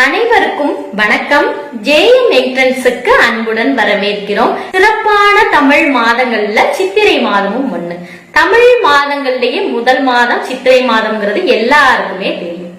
அனைவருக்கும் வணக்கம். ஜேஎம் என்ட்ரன்ஸுக்கு அன்புடன் வரவேற்கிறோம். சிறப்பான தமிழ் மாதங்கள்ல சித்திரை மாதமும் ஒண்ணு. தமிழ் மாதங்கள்லயே முதல் மாதம் சித்திரை மாதம்ங்கிறது எல்லாருக்குமே தெரியும்.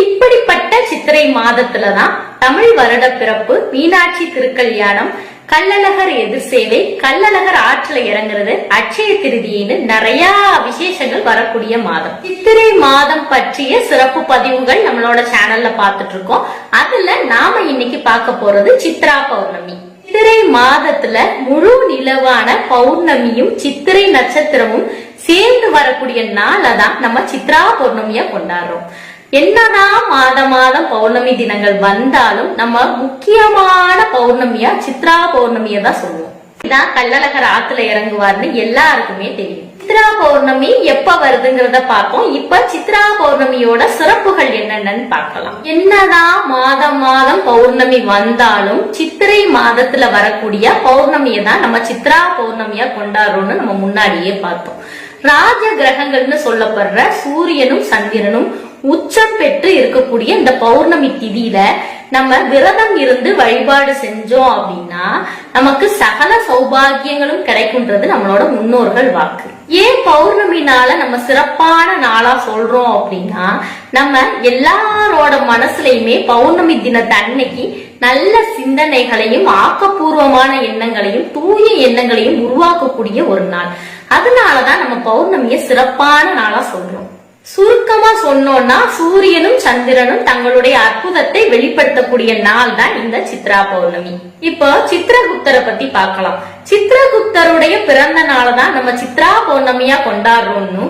இப்படிப்பட்ட சித்திரை மாதத்துலதான் தமிழ் வருட பிறப்பு, மீனாட்சி திருக்கல்யாணம், கள்ளழகர் எதிர் சேவை, கள்ளழகர் ஆற்றுல இறங்குறது, அட்சய திருதியின்னு நிறைய விசேஷங்கள் வரக்கூடிய மாதம். சித்திரை மாதம் பற்றிய சிறப்பு பதிவுகள் நம்மளோட சேனல்ல பாத்துட்டு இருக்கோம். அதுல நாம இன்னைக்கு பார்க்க போறது சித்ரா பௌர்ணமி. சித்திரை மாதத்துல முழு நிலவான பௌர்ணமியும் சித்திரை நட்சத்திரமும் சேர்ந்து வரக்கூடிய நாளதான் நம்ம சித்ரா பௌர்ணமியா கொண்டாடுறோம். என்னதான் மாதம் பௌர்ணமி தினங்கள் வந்தாலும் நம்ம முக்கியமான பௌர்ணமியா சித்ரா பௌர்ணமியை தான் சொல்லுவோம். இதான் கள்ளழகர் ஆத்துல இறங்குவார்னு எல்லாருக்குமே தெரியும். சித்ரா பௌர்ணமி எப்ப வருதுங்கிறத பார்ப்போம். இப்ப சித்ரா பௌர்ணமியோட சிறப்புகள் என்னென்னு பார்க்கலாம். என்னதான் மாதம் பௌர்ணமி வந்தாலும் சித்திரை மாதத்துல வரக்கூடிய பௌர்ணமியை தான் நம்ம சித்ரா பௌர்ணமியா கொண்டாடுறோம்னு நம்ம முன்னாடியே பார்த்தோம். ராஜ கிரகங்கள்னு சொல்லப்படுற சூரியனும் சந்திரனும் உச்சம் பெற்று இருக்கக்கூடிய இந்த பௌர்ணமி திதியில நம்ம விரதம் இருந்து வழிபாடு செஞ்சோம் அப்படின்னா நமக்கு சகல சௌபாகியங்களும் கிடைக்கும்ன்றது நம்மளோட முன்னோர்கள் வாக்கு. ஏன் பௌர்ணமினால நம்ம சிறப்பான நாளா சொல்றோம் அப்படின்னா, நம்ம எல்லாரோட மனசுலயுமே பௌர்ணமி தினத்தை அன்னைக்கு நல்ல சிந்தனைகளையும் ஆக்கப்பூர்வமான எண்ணங்களையும் தூய எண்ணங்களையும் உருவாக்கக்கூடிய ஒரு நாள். அதனாலதான் நம்ம பௌர்ணமிய சிறப்பான நாளா சொல்றோம். சுருக்கமா சொன்னோம்னா சூரியனும் சந்திரனும் தங்களுடைய அற்புதத்தை வெளிப்படுத்தக்கூடிய நாள் தான் இந்த சித்ரா பௌர்ணமி. இப்போ சித்ரகுப்தரை பத்தி பார்க்கலாம். சித்ரகுப்தருடைய பிறந்த நாளதான் நம்ம சித்ரா பௌர்ணமியா கொண்டாடுறோம்னு,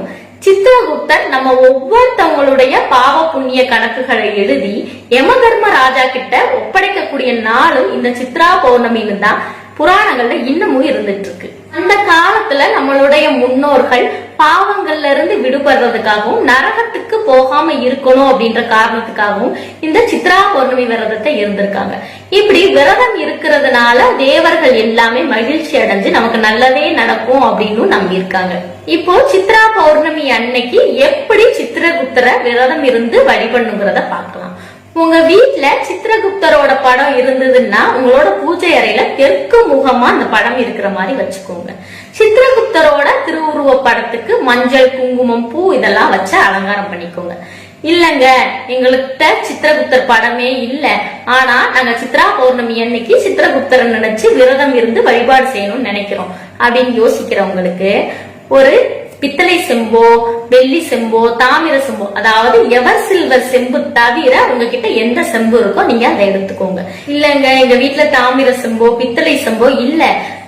சித்ரகுப்தர் நம்ம ஒவ்வொருத்தவங்களுடைய பாவ புண்ணிய கணக்குகளை எழுதி யமதர்ம ராஜா கிட்ட ஒப்படைக்கக்கூடிய நாளும் இந்த சித்ரா பௌர்ணமின்னு தான் புராணங்கள்ல இன்னமும் இருந்துட்டு இருக்கு. அந்த காலத்துல நம்மளுடைய முன்னோர்கள் பாவங்கள்ல இருந்து விடுபடுறதுக்காகவும் நரகத்துக்கு போகாம இருக்கணும் அப்படின்ற காரணத்துக்காகவும் இந்த சித்ரா பௌர்ணமி விரதத்தை இருந்திருக்காங்க. இப்படி விரதம் இருக்கிறதுனால தேவர்கள் எல்லாமே மகிழ்ச்சி அடைஞ்சு நமக்கு நல்லதே நடக்கும் அப்படின்னு நம்பியிருக்காங்க. இப்போ சித்ரா பௌர்ணமி அன்னைக்கு எப்படி சித்திரகுப்தரை விரதம் இருந்து வழிபண்ணுங்கிறத பார்க்கலாம். உங்க வீட்டுல சித்திரகுப்தரோட படம் இருந்ததுன்னா உங்களோட பூஜை அறையில தெற்கு முகமா அந்த படம் இருக்கிற மாதிரி வச்சுக்கோங்க. சித்திரகுப்தரோட திருவுருவ படத்துக்கு மஞ்சள், குங்குமம், பூ இதெல்லாம் வச்சு அலங்காரம் பண்ணிக்கோங்க. இல்லங்க எங்கள்கிட்ட சித்திரகுப்தர் படமே இல்ல, ஆனா நாங்க சித்ரா பௌர்ணமி அன்னைக்கு சித்திரகுப்தரை நினைச்சு விரதம் இருந்து வழிபாடு செய்யணும்னு நினைக்கிறோம் அப்படின்னு யோசிக்கிறவங்களுக்கு ஒரு பித்தளை செம்போ, வெள்ளி செம்போ, தாமிர செம்போ, அதாவது எவர் சில்வர் செம்பு தவிர உங்ககிட்ட எந்த செம்பு இருக்கோ நீங்க அதை எடுத்துக்கோங்க. இல்லங்க எங்க வீட்டுல தாமிர செம்போ, பித்தளை செம்போ இல்ல,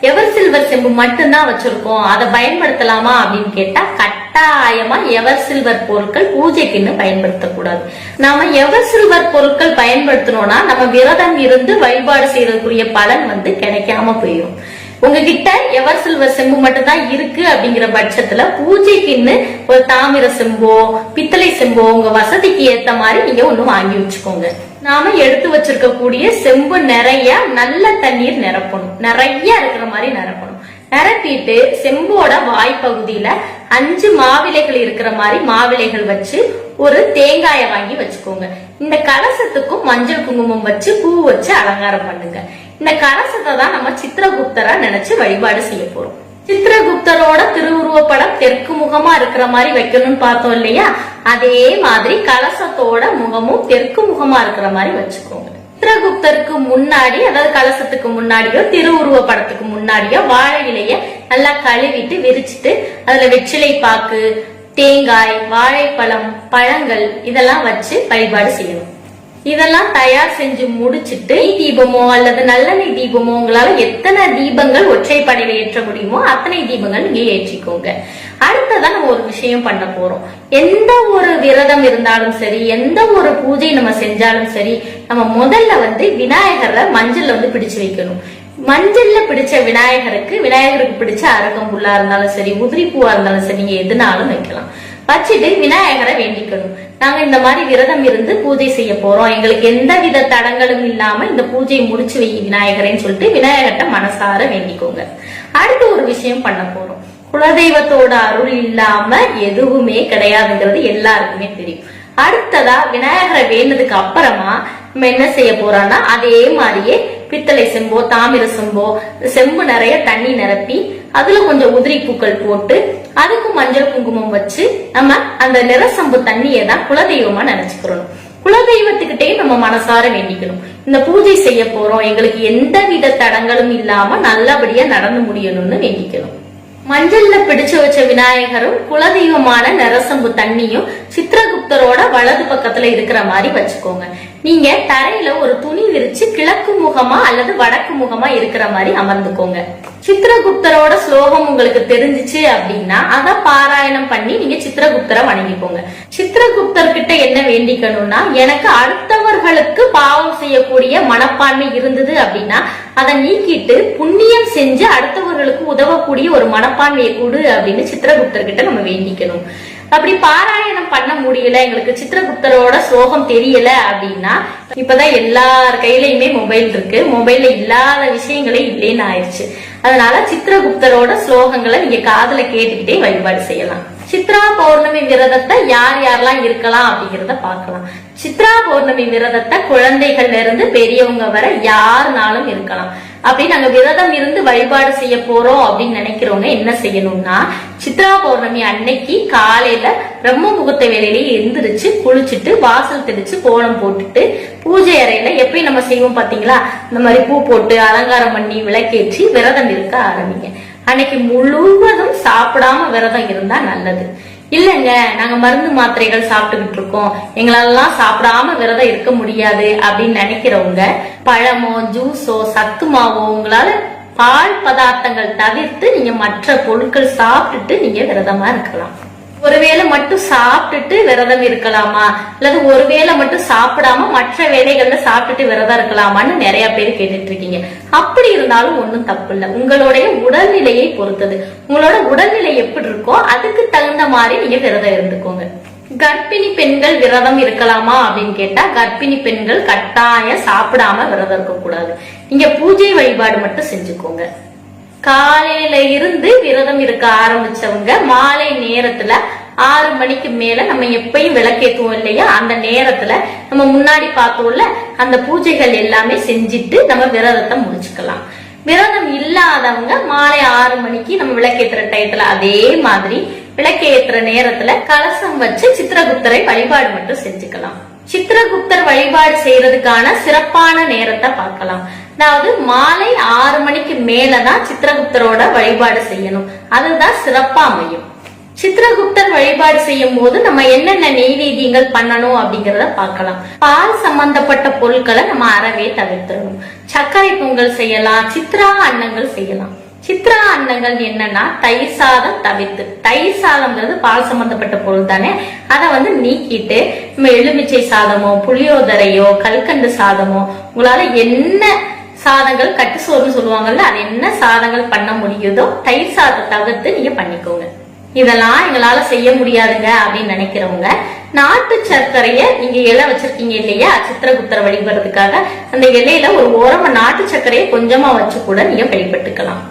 எவர் சில்வர் செம்பு மட்டும்தான் வச்சிருக்கோம், அதை பயன்படுத்தலாமா அப்படின்னு கேட்டா கட்டாயமா எவர் சில்வர் பொருட்கள் பூஜைக்குன்னு பயன்படுத்தக்கூடாது. நாம எவர் சில்வர் பொருட்கள் பயன்படுத்தணும்னா நம்ம விரதம் இருந்து வழிபாடு செய்யறதுக்குரிய பலன் கிடைக்காம போயிடும். உங்ககிட்ட எவர் சில்வர் செம்பு மட்டும் தான் இருக்கு அப்படிங்கிற பட்சத்துல பூஜைக்குன்னு ஒரு தாமிர செம்போ, பித்தளை செம்போ உங்க வசதிக்கு ஏத்த மாதிரி நீங்க ஒண்ணு வாங்கி வச்சுக்கோங்க. நாம எடுத்து வச்சிருக்கக்கூடிய செம்பு நிறைய நல்ல தண்ணீர் நிரப்பணும், நிறைய இருக்கிற மாதிரி நிரப்பணும். நிரப்பிட்டு செம்போட வாய்ப்பகுதியில 5 மாவிலைகள் இருக்கிற மாதிரி மாவிலைகள் வச்சு ஒரு தேங்காயை வாங்கி வச்சுக்கோங்க. இந்த கலசத்துக்கும் மஞ்சள் குங்குமம் வச்சு பூ வச்சு அலங்காரம் பண்ணுங்க. இந்த கலசத்தை தான் நம்ம சித்திரகுப்தரா நினைச்சு வழிபாடு செய்ய போறோம். சித்திரகுப்தரோட திருவுருவ படம் தெற்கு முகமா இருக்கிற மாதிரி வைக்கணும்னு பார்த்தோம் இல்லையா, அதே மாதிரி கலசத்தோட முகமும் தெற்கு முகமா இருக்கிற மாதிரி வச்சுக்கோங்க. சித்திரகுப்தருக்கு முன்னாடி, அதாவது கலசத்துக்கு முன்னாடியோ திருவுருவ படத்துக்கு முன்னாடியோ வாழை இலைய நல்லா கழுவிட்டு விரிச்சிட்டு அதுல வெற்றிலை பாக்கு, தேங்காய், வாழைப்பழம், பழங்கள் இதெல்லாம் வச்சு வழிபாடு செய்யணும். இதெல்லாம் தயார் செஞ்சு முடிச்சிட்டு தீபமோ அல்லது நல்லெண்ணெய் தீபமோ உங்களால எத்தனை தீபங்கள் ஒற்றைப்படையில ஏற்ற முடியுமோ அத்தனை தீபங்கள் நீங்க ஏற்றிக்கோங்க. அடுத்ததான் நம்ம ஒரு விஷயம் பண்ண போறோம். எந்த ஒரு விரதம் இருந்தாலும் சரி, எந்த ஒரு பூஜை நம்ம செஞ்சாலும் சரி, நம்ம முதல்ல விநாயகரை மஞ்சள்ல பிடிச்சு வைக்கணும். மஞ்சள்ல பிடிச்ச விநாயகருக்கு பிடிச்ச அருகம்புல்லா இருந்தாலும் சரி, உதிரி பூவா இருந்தாலும் சரி, நீங்க எதுனாலும் வைக்கலாம். வச்சுட்டு விநாயகரை வேண்டிக்கணும். நாங்க இந்த மாதிரி விரதம் இருந்து பூஜை செய்ய போறோம், எங்களுக்கு எந்த வித தடங்களும் இல்லாம இந்த பூஜையை முடிச்சு வை விநாயகரேன்னு சொல்லிட்டு விநாயகர்கிட்ட மனசார வேண்டிக்கோங்க. அடுத்து ஒரு விஷயம் பண்ண போறோம். குலதெய்வத்தோட அருள் இல்லாம எதுவுமே கிடையாதுங்கிறது எல்லாருக்குமே தெரியும். அடுத்ததா விநாயகரை வேண்டதுக்கு அப்புறமா நம்ம என்ன செய்ய போறோம்னா அதே மாதிரியே பித்தளை செம்போ தாமிர செம்போ செம்பு நிறைய தண்ணி நிரப்பி அதுல கொஞ்சம் உதிரி பூக்கள் போட்டு அதுக்கு மஞ்சள் குங்குமம் வச்சு நம்ம அந்த நிறசம்பு தண்ணியை தான் குலதெய்வமா நினைச்சுக்கிறோம். குலதெய்வத்துக்கிட்டே நம்ம மனசார வேண்டிக்கணும். இந்த பூஜை செய்ய போறோம், எங்களுக்கு எந்த வித தடங்களும் இல்லாம நல்லபடியா நடந்து முடியணும்னு வேண்டிக்கணும். மஞ்சள்ல பிடிச்சு வச்ச விநாயகரும் குலதெய்வமான நரசம்பு தண்ணியும் சித்திரகுப்தரோட வலது பக்கத்துல இருக்கிற மாதிரி வச்சுக்கோங்க. நீங்க தரையில ஒரு துணி விரிச்சு கிழக்கு முகமா அல்லது வடக்கு முகமா இருக்கிற மாதிரி அமர்ந்துக்கோங்க. சித்திரகுப்தரோட ஸ்லோகம் உங்களுக்கு தெரிஞ்சிச்சு அப்படின்னா அத பாராயணம் பண்ணி நீங்க சித்திரகுப்தரை வணங்கிக்கோங்க. சித்திரகுப்தர் கிட்ட என்ன வேண்டிக்கணும்னா, எனக்கு அடுத்தவர்களுக்கு பாவம் செய்யக்கூடிய மனப்பான்மை இருந்தது அப்படின்னா அதை நீக்கிட்டு புண்ணியம் செஞ்சு அடுத்தவர்களுக்கு உதவக்கூடிய ஒரு மனப்பான்மையை கொடு அப்படின்னு சித்திரகுப்தர் கிட்ட நம்ம வேண்டிக்கணும். அப்படி பாராயணம் பண்ண முடியல, எங்களுக்கு சித்திரகுப்தரோட ஸ்லோகம் தெரியல அப்படின்னா, இப்பதான் எல்லார் கையிலயுமே மொபைல் இருக்கு, மொபைல்ல இல்லாத விஷயங்களே இல்லைன்னு ஆயிடுச்சு. அதனால சித்திரகுப்தரோட ஸ்லோகங்களை நீங்க காதுல கேட்டுக்கிட்டே வழிபாடு செய்யலாம். சித்ரா பௌர்ணமி விரதத்தை யார் யாரெல்லாம் இருக்கலாம் அப்படிங்கறத பார்க்கலாம். சித்ரா பௌர்ணமி விரதத்தை குழந்தைகள்ல இருந்து பெரியவங்க வர யாருனாலும் இருக்கலாம். அப்படி நாங்க விரதம் இருந்து வழிபாடு செய்ய போறோம் அப்படின்னு நினைக்கிறவங்க என்ன செய்யணும்னா, சித்ரா பௌர்ணமி அன்னைக்கு காலையில பிரம்ம முகூர்த்த வேலையிலேயே எந்திரிச்சு குளிச்சுட்டு வாசல் தெளிச்சு கோலம் போட்டுட்டு பூஜை அறையில எப்படி நம்ம செய்வோம் பாத்தீங்களா, இந்த மாதிரி பூ போட்டு அலங்காரம் பண்ணி விளக்கேற்றி விரதம் இருக்க ஆரம்பிங்க. அன்னைக்கு முழுவதும் சாப்பிடாம விரதம் இருந்தா நல்லது. இல்லங்க நாங்க மருந்து மாத்திரைகள் சாப்பிட்டுக்கிட்டு இருக்கோம், எங்களெல்லாம் சாப்பிடாம விரதம் இருக்க முடியாது அப்படின்னு நினைக்கிறவங்க பழமோ ஜூஸோ சத்து மாவோ உங்களால பால் பதார்த்தங்கள் தவிர்த்து நீங்க மற்ற பொருட்கள் சாப்பிட்டுட்டு நீங்க விரதமா இருக்கலாம். ஒருவேளை மட்டும் சாப்பிட்டுட்டு விரதம் இருக்கலாமா, அல்லது ஒருவேளை மட்டும் சாப்பிடாம மற்ற வேலைகள்ல சாப்பிட்டுட்டு விரதம் இருக்கலாமான்னு நிறைய பேர் கேட்டுட்டு இருக்கீங்க. அப்படி இருந்தாலும் ஒன்னும் தப்பு இல்லை. உங்களுடைய உடல்நிலையை பொறுத்தது. உங்களோட உடல்நிலை எப்படி இருக்கோ அதுக்கு தகுந்த மாதிரி நீங்க விரதம் இருந்துக்கோங்க. கர்ப்பிணி பெண்கள் விரதம் இருக்கலாமா அப்படின்னு கேட்டா, கர்ப்பிணி பெண்கள் கட்டாயம் சாப்பிடாம விரதம் இருக்க கூடாது. நீங்க பூஜை வழிபாடு மட்டும் செஞ்சுக்கோங்க. காலையில இருந்து விரதம் இருக்க ஆரம்பிச்சவங்க மாலை நேரத்துல 6 மணிக்கு மேல நம்ம எப்பயும் விளக்கேற்றுவோம் இல்லையா, அந்த நேரத்துல நம்ம முன்னாடி பார்த்தோம்ல அந்த பூஜைகள் எல்லாமே செஞ்சுட்டு நம்ம விரதத்தை முடிச்சுக்கலாம். விரதம் இல்லாதவங்க மாலை 6 மணிக்கு நம்ம விளக்கேற்றுற டயத்துல அதே மாதிரி விளக்கேற்றுற நேரத்துல கலசம் வச்சு சித்திரகுப்தரை வழிபாடு மட்டும் செஞ்சுக்கலாம். சித்திரகுப்தர் வழிபாடு செய்யறதுக்கான சிறப்பான நேரத்தை பார்க்கலாம். அதாவது மாலை 6 மணிக்கு மேலதான் சித்திரகுப்தரோட வழிபாடு செய்யணும். அதுதான் சிறப்பா அமையும். சித்திரகுப்தர் வழிபாடு செய்யும் போது நம்ம என்னென்ன நெய்வேத்தியங்கள் பண்ணணும் அப்படிங்கறத பார்க்கலாம். பால் சம்பந்தப்பட்ட பொருட்களை நம்ம அறவே தவிர்த்திடணும். சர்க்கரை பொங்கல் செய்யலாம், சித்ரா அன்னங்கள் செய்யலாம். சித்ரா அன்னங்கள் என்னன்னா தயிர் சாதம் தவிர்த்து, தயிர் சாதம்ங்கிறது பால் சம்பந்தப்பட்ட பொருள் தானே, அதை நீக்கிட்டு நம்ம எலுமிச்சை சாதமோ புளியோதரையோ கல்கண்டு சாதமோ உங்களால என்ன சாதங்கள் கட்டு சோறுன்னு சொல்லுவாங்கல்ல, அது என்ன சாதங்கள் பண்ண முடியுதோ தயிர் சாதத்தை தவிர்த்து நீங்க பண்ணிக்கோங்க. இதெல்லாம் எங்களால செய்ய முடியாதுங்க அப்படின்னு நினைக்கிறவங்க நாட்டு சர்க்கரைய நீங்க இலை வச்சிருக்கீங்க இல்லையா சித்திரகுப்தரை வழிபடுறதுக்காக, அந்த இலையில ஒரு ஓரமா நாட்டு சர்க்கரையை கொஞ்சமா வச்சு கூட நீங்க வழிபட்டுக்கலாம்.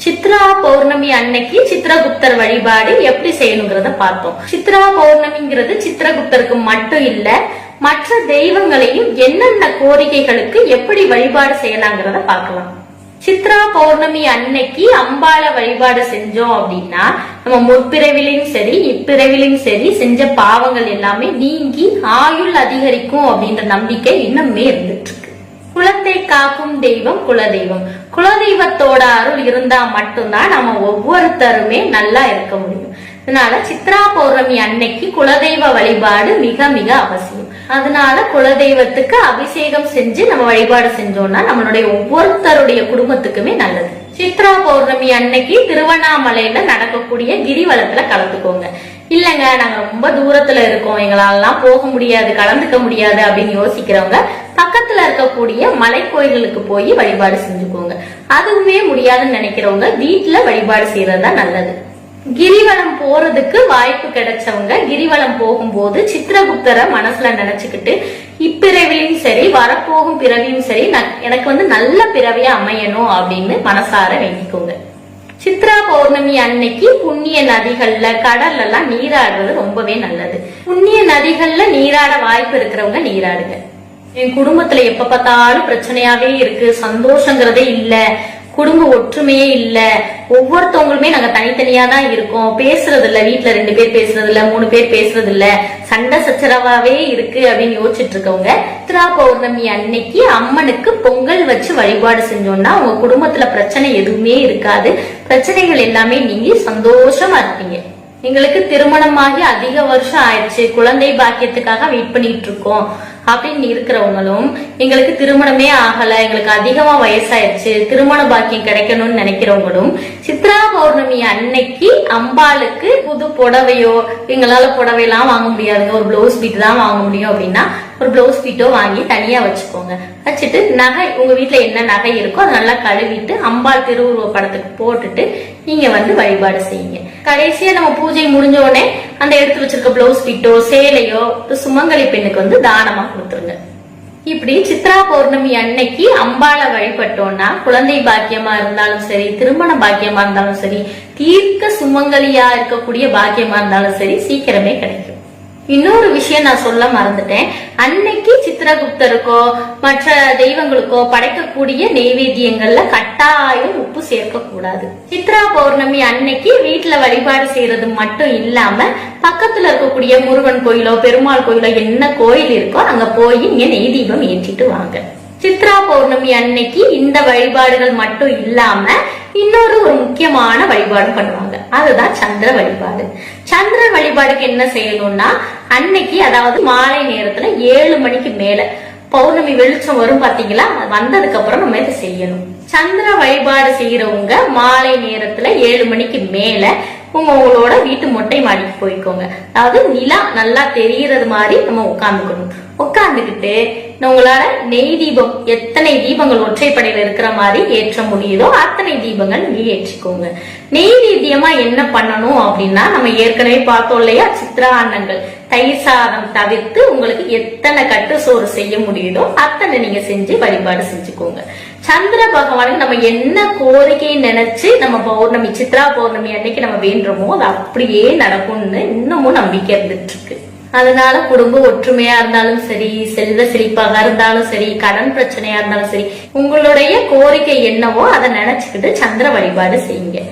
சித்ரா பௌர்ணமி அன்னைக்கு சித்திரகுப்தர் வழிபாடு எப்படி செய்யணுங்கிறத பார்த்தோம். சித்ரா பௌர்ணமிங்கிறது சித்திரகுப்தருக்கு மட்டும் இல்ல, மற்ற தெய்வங்களையும் என்னென்ன கோரிக்கைகளுக்கு எப்படி வழிபாடு செய்யலாங்கிறத பார்க்கலாம். சித்ரா பௌர்ணமி அன்னைக்கு அம்பாள வழிபாடு செஞ்சோம் அப்படின்னா நம்ம முற்பிறவிலையும் சரி இப்பிறவிலையும் சரி செஞ்ச பாவங்கள் எல்லாமே நீங்கி ஆயுள் அதிகரிக்கும் அப்படின்ற நம்பிக்கை இன்னுமே இருந்துட்டு இருக்கு. குலத்தை காக்கும் தெய்வம் குலதெய்வம். குலதெய்வத்தோட அருள் இருந்தா மட்டும்தான் நம்ம ஒவ்வொருத்தருமே நல்லா இருக்க முடியும். அதனால சித்ரா பௌர்ணமி அன்னைக்கு குலதெய்வ வழிபாடு மிக மிக அவசியம். அதனால குலதெய்வத்துக்கு அபிஷேகம் செஞ்சு நம்ம வழிபாடு செஞ்சோம்னா நம்மளுடைய ஒவ்வொருத்தருடைய குடும்பத்துக்குமே நல்லது. சித்ரா பௌர்ணமி அன்னைக்கு திருவண்ணாமலையில நடக்கக்கூடிய கிரிவலத்துல கலந்துக்கோங்க. இல்லங்க நாங்க ரொம்ப தூரத்துல இருக்கோம், எங்களாலாம் போக முடியாது கலந்துக்க முடியாது அப்படின்னு யோசிக்கிறவங்க பக்கத்துல இருக்கக்கூடிய மலை கோயில்களுக்கு போய் வழிபாடு செஞ்சுக்கோங்க. அதுவுமே முடியாதுன்னு நினைக்கிறவங்க வீட்டுல வழிபாடு செய்யறதுதான் நல்லது. கிரிவலம் போறதுக்கு வாய்ப்பு கிடைச்சவங்க கிரிவலம் போகும்போது சித்திரகுப்தரை மனசுல நினைச்சுக்கிட்டு இப்பிறவிலையும் சரி வரப்போகும் பிறவியும் சரி எனக்கு நல்ல பிறவியா அமையணும் அப்படின்னு மனசார வேண்டிக்கோங்க. சித்ரா பௌர்ணமி அன்னைக்கு புண்ணிய நதிகள்ல கடல்ல எல்லாம் நீராடுறது ரொம்பவே நல்லது. புண்ணிய நதிகள்ல நீராட வாய்ப்பு இருக்கிறவங்க நீராடுங்க. என் குடும்பத்துல எப்ப பார்த்தாலும் பிரச்சனையாவே இருக்கு, சந்தோஷங்கிறதே இல்ல, குடும்ப ஒற்றுமையே இல்ல, ஒவ்வொருத்தவங்களுமே நாங்க தனித்தனியா தான் இருக்கோம், பேசுறது இல்ல, வீட்டுல 2 பேர் பேசுறது இல்ல, 3 பேர் பேசுறது இல்ல, சண்டை சச்சரவாவே இருக்கு அப்படின்னு யோசிச்சுட்டு இருக்கவங்க சித்ரா பௌர்ணமி அன்னைக்கு அம்மனுக்கு பொங்கல் வச்சு வழிபாடு செஞ்சோம்னா உங்க குடும்பத்துல பிரச்சனை எதுவுமே இருக்காது, பிரச்சனைகள் எல்லாமே நீங்க சந்தோஷமா இருப்பீங்க. எங்களுக்கு திருமணமாகி அதிக வருஷம் ஆயிடுச்சு, குழந்தை பாக்கியத்துக்காக வெயிட் பண்ணிட்டு இருக்கோம் அப்படின்னு இருக்கிறவங்களும், எங்களுக்கு திருமணமே ஆகல, எங்களுக்கு அதிகமா வயசாயிருச்சு, திருமண பாக்கியம் கிடைக்கணும்னு நினைக்கிறவங்களும் சித்ரா பௌர்ணமி அன்னைக்கு அம்பாளுக்கு புது புடவையோ, எங்களால புடவையெல்லாம் வாங்க முடியாதுங்க, ஒரு பிளவுஸ் பீட் தான் வாங்க முடியும் அப்படின்னா ஒரு பிளவுஸ் பீட்டோ வாங்கி தனியா வச்சுக்கோங்க. வச்சுட்டு நகை, உங்க வீட்டுல என்ன நகை இருக்கோ அதை நல்லா கழுவிட்டு அம்பாள் திருவுருவ படத்துக்கு போட்டுட்டு நீங்க வழிபாடு செய்யுங்க. கடைசியா நம்ம பூஜை முடிஞ்ச உடனே அந்த எடுத்து வச்சிருக்க பிளவுஸ் பீட்டோ சேலையோ சுமங்கலி பெண்ணுக்கு தானமா கொடுத்துருங்க. இப்படி சித்ரா பௌர்ணமி அன்னைக்கு அம்பாளை வழிபட்டோம்னா குழந்தை பாக்கியமா இருந்தாலும் சரி, திருமண பாக்கியமா இருந்தாலும் சரி, தீர்க்க சுமங்கலியா இருக்கக்கூடிய பாக்கியமா இருந்தாலும் சரி சீக்கிரமே கிடைக்கும். இன்னொரு விஷயம் நான் சொல்ல மறந்துட்டேன், அன்னைக்கு சித்திரகுப்தருக்கோ மற்ற தெய்வங்களுக்கோ படைக்கக்கூடிய நெய்வேத்தியங்கள்ல கட்டாயம் உப்பு சேர்க்க கூடாது. சித்ரா பௌர்ணமி அன்னைக்கு வீட்டுல வழிபாடு செய்யறது மட்டும் இல்லாம பக்கத்துல இருக்கக்கூடிய முருகன் கோயிலோ பெருமாள் கோயிலோ என்ன கோயில் இருக்கோ அங்க போய் நீங்க நெய் தீபம் ஏற்றிட்டு வாங்க. சித்ரா பௌர்ணமி அன்னைக்கு இந்த வழிபாடுகள் மட்டும் இல்லாம இன்னொரு முக்கியமான வழிபாடு பண்ணுவாங்க, அதுதான் சந்திர வழிபாடு. சந்திர வழிபாடுக்கு என்ன செய்யணும்னா அன்னைக்கு, அதாவது மாலை நேரத்துல 7 மணிக்கு மேல பௌர்ணமி வெளிச்சம் வரும் பாத்தீங்களா, வந்ததுக்கு அப்புறம் நம்ம இதை செய்யணும். சந்திர வழிபாடு செய்யறவங்க மாலை நேரத்துல 7 மணிக்கு மேல உங்களோட வீட்டு மொட்டை மாடிக்கு போய்க்கோங்க. அதாவது நிலா நல்லா தெரியறது மாதிரி நம்ம உட்காந்துக்கணும். உட்காந்துக்கிட்டு உங்களால நெய் தீபம், எத்தனை தீபங்கள் ஒற்றைப்படையில இருக்கிற மாதிரி ஏற்ற முடியுதோ அத்தனை தீபங்கள் நீங்க ஏற்றிக்கோங்க. நெய்வேத்தியமா என்ன பண்ணணும் அப்படின்னா, நம்ம ஏற்கனவே பார்த்தோம் இல்லையா, சித்ரா அன்னங்கள், தயிர் சாதம் தவிர்த்து உங்களுக்கு எத்தனை கட்டு சோறு செய்ய முடியுதோ அத்தனை நீங்க செஞ்சு வழிபாடு செஞ்சுக்கோங்க. சந்திர பகவானுக்கு நம்ம என்ன கோரிக்கையை நினைச்சு நம்ம பௌர்ணமி, சித்ரா பௌர்ணமி அன்னைக்கு நம்ம வேண்டுமோ அது அப்படியே நடக்கும்னு இன்னமும் நம்பிக்கை இருந்துட்டு இருக்கு. அதனால குடும்ப ஒற்றுமையா இருந்தாலும் சரி, செல்வ செழிப்பாக இருந்தாலும் சரி, கடன் பிரச்சனையா இருந்தாலும் சரி, உங்களுடைய கோரிக்கை என்னவோ அதை நினைச்சுக்கிட்டு சந்திர வழிபாடு செய்யுங்க.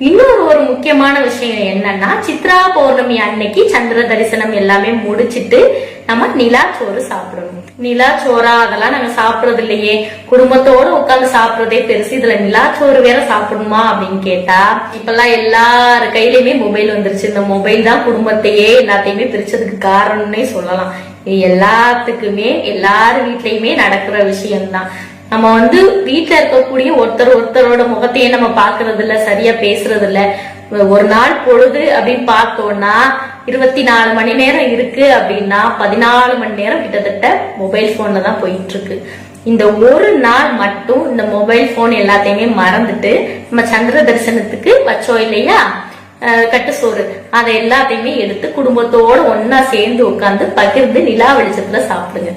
இன்னொரு முக்கியமான விஷயம் என்னன்னா, சித்ரா பௌர்ணமி அன்னைக்கு சந்திர தரிசனம் எல்லாமே முடிச்சிட்டு நம்ம நிலாச்சோறு சாப்பிடணும். நிலாச்சோறா அதெல்லாம் நாங்க சாப்பிடுறது இல்லையே, குடும்பத்தோட உட்காந்து சாப்பிடுறதே பெருசு, இதுல நிலாச்சோறு வேற சாப்பிடணுமா அப்படின்னு கேட்டா, இப்பெல்லாம் எல்லாரு கையிலயுமே மொபைல் வந்துருச்சு. இந்த மொபைல் தான் குடும்பத்தையே எல்லாத்தையுமே பிரிச்சதுக்கு காரணம்னே சொல்லலாம். இது எல்லாத்துக்குமே எல்லாரு வீட்லயுமே நடக்கிற விஷயம்தான். நம்ம வீட்டுல இருக்கக்கூடிய ஒருத்தரோட முகத்தையே நம்ம பாக்குறது இல்ல, சரியா பேசுறது இல்ல. ஒரு நாள் பொழுது அப்படின்னு பார்த்தோம்னா 24 மணி நேரம் இருக்கு அப்படின்னா 14 மணி நேரம் கிட்டத்தட்ட மொபைல் போன்ல தான் போயிட்டு இருக்கு. இந்த ஒரு நாள் மட்டும் இந்த மொபைல் போன் எல்லாத்தையுமே மறந்துட்டு நம்ம சந்திர தரிசனத்துக்கு வச்சோம் இல்லையா கட்டு சோறு, அதை எல்லாத்தையுமே எடுத்து குடும்பத்தோட ஒன்னா சேர்ந்து உட்கார்ந்து பகிர்ந்து நிலா வெளிச்சத்துல சாப்பிடுங்க.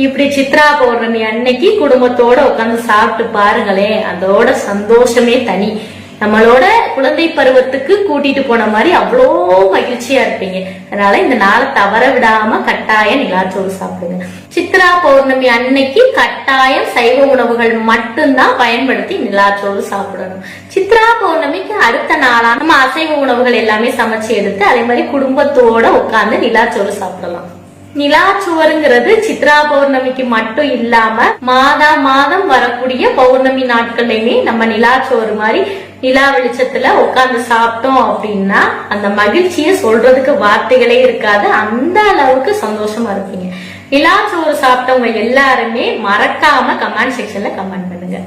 இப்படி சித்ரா பௌர்ணமி அன்னைக்கு குடும்பத்தோட உட்காந்து சாப்பிட்டு பாருங்களேன், அதோட சந்தோஷமே தனி. நம்மளோட குழந்தை பருவத்துக்கு கூட்டிட்டு போன மாதிரி அவ்வளோ மகிழ்ச்சியா இருப்பீங்க. அதனால இந்த நாளை தவற விடாம கட்டாயம் நிலாச்சோறு சாப்பிடுங்க. சித்ரா பௌர்ணமி அன்னைக்கு கட்டாயம் சைவ உணவுகள் மட்டும்தான் பயன்படுத்தி நிலாச்சோறு சாப்பிடணும். சித்ரா பௌர்ணமிக்கு அடுத்த நாளா நம்ம அசைவ உணவுகள் எல்லாமே சமைச்சு எடுத்து அதே மாதிரி குடும்பத்தோட உட்கார்ந்து நிலாச்சோறு சாப்பிடலாம். நிலாச்சுவருங்கிறது சித்ரா பௌர்ணமிக்கு மட்டும் இல்லாம மாதம் வரக்கூடிய பௌர்ணமி நாட்கள்லயுமே நம்ம நிலாச்சோறு மாதிரி நிலா வெளிச்சத்துல உட்கார்ந்து சாப்பிட்டோம் அப்படின்னா அந்த மகிழ்ச்சியை சொல்றதுக்கு வார்த்தைகளே இருக்காது, அந்த அளவுக்கு சந்தோஷமா இருப்பீங்க. நிலாச்சோறு சாப்பிட்டவங்க எல்லாருமே மறக்காம கமெண்ட் செக்ஷன்ல கமெண்ட் பண்ணுங்க.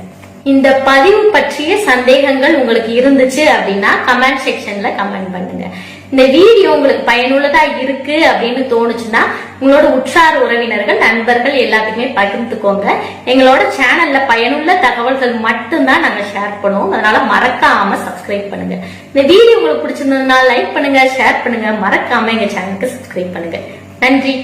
இந்த பதிவு பற்றிய சந்தேகங்கள் உங்களுக்கு இருந்துச்சு அப்படின்னா கமெண்ட் செக்ஷன்ல கமெண்ட் பண்ணுங்க. இந்த வீடியோ உங்களுக்கு பயனுள்ளதா இருக்கு அப்படின்னு தோணுச்சுன்னா உங்களோட உற்றார் உறவினர்கள், நண்பர்கள் எல்லாத்துக்குமே பகிர்ந்துக்கோங்க. எங்களோட சேனல்ல பயனுள்ள தகவல்கள் மட்டும்தான் நாங்க ஷேர் பண்ணுவோம், அதனால மறக்காம சப்ஸ்கிரைப் பண்ணுங்க. இந்த வீடியோ உங்களுக்கு பிடிச்சிருந்ததுனால லைக் பண்ணுங்க, ஷேர் பண்ணுங்க, மறக்காம எங்க சேனலுக்கு சப்ஸ்கிரைப் பண்ணுங்க. நன்றி.